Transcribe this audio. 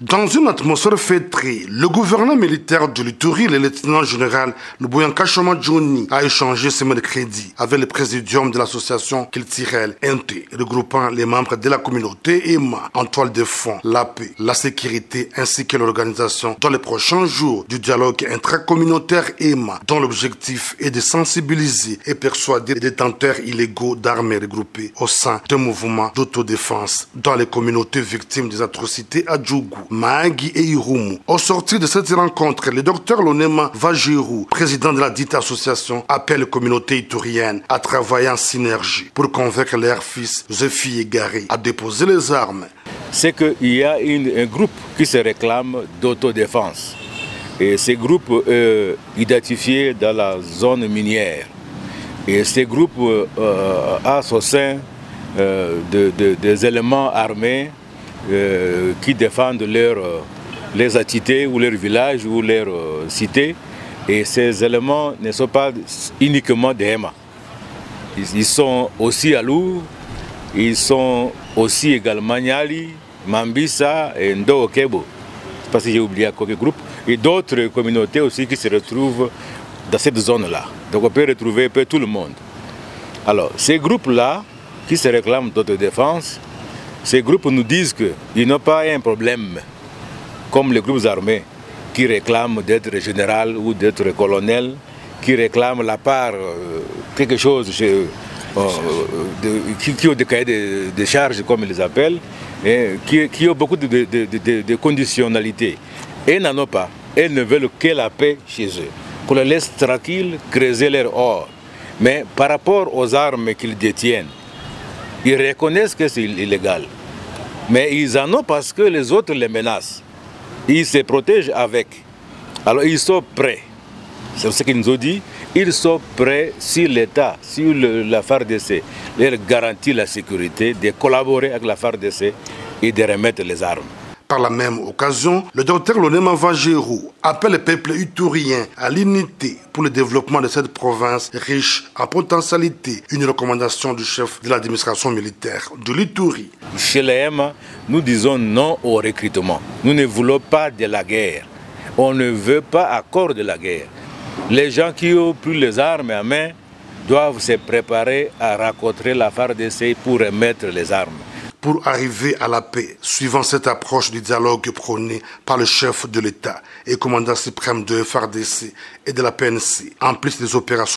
Dans une atmosphère fêtrée, le gouverneur militaire de l'Ituri, le lieutenant-général Luboyanka Choma Johnny, a échangé ce mercredi avec le présidium de l'association culturelle NT, regroupant les membres de la communauté EMA en toile de fond, la paix, la sécurité ainsi que l'organisation dans les prochains jours du dialogue intracommunautaire EMA, dont l'objectif est de sensibiliser et persuader les détenteurs illégaux d'armes regroupées au sein d'un mouvement d'autodéfense dans les communautés victimes des atrocités à Djougou, Mahagi et Irumu. Au sortir de cette rencontre, le docteur Lonema Vagirou, président de la dite association, appelle les communautés ituriennes à travailler en synergie pour convaincre leurs fils et filles égarés à déposer les armes. C'est qu'il y a un groupe qui se réclame d'autodéfense. Et ce groupe est identifié dans la zone minière. Et ce groupe a au sein des éléments armés qui défendent leurs entités ou leurs villages ou leurs cités. Et ces éléments ne sont pas uniquement des EMA. Ils sont aussi à Lou, ils sont aussi également Nyali, Mambisa et Ndo-Okebo. Je ne sais pas si j'ai oublié quelques groupes. Et d'autres communautés aussi qui se retrouvent dans cette zone-là. Donc on peut retrouver un peu tout le monde. Alors, ces groupes-là, qui se réclament d'autodéfense, ces groupes nous disent qu'ils n'ont pas un problème, comme les groupes armés, qui réclament d'être général ou d'être colonel, qui réclament la part, quelque chose, qui ont des cahiers de charges, comme ils les appellent, et qui ont beaucoup de conditionnalités. Et ils n'en ont pas. Ils ne veulent que la paix chez eux, qu'on les laisse tranquilles, creuser leur or. Mais par rapport aux armes qu'ils détiennent, ils reconnaissent que c'est illégal. Mais ils en ont parce que les autres les menacent. Ils se protègent avec. Alors ils sont prêts. C'est ce qu'ils nous ont dit. Ils sont prêts, si l'État, si la FARDC leur garantit la sécurité, de collaborer avec la FARDC et de remettre les armes. Par la même occasion, le docteur Lonema Vagirou appelle le peuple iturien à l'unité pour le développement de cette province riche en potentialité. Une recommandation du chef de l'administration militaire de l'Ituri. Chez les EMA, nous disons non au recrutement. Nous ne voulons pas de la guerre. On ne veut pas accord de la guerre. Les gens qui ont pris les armes en main doivent se préparer à rencontrer la FARDC pour remettre les armes. Pour arriver à la paix, suivant cette approche du dialogue prôné par le chef de l'État et commandant suprême de FARDC et de la PNC, en plus des opérations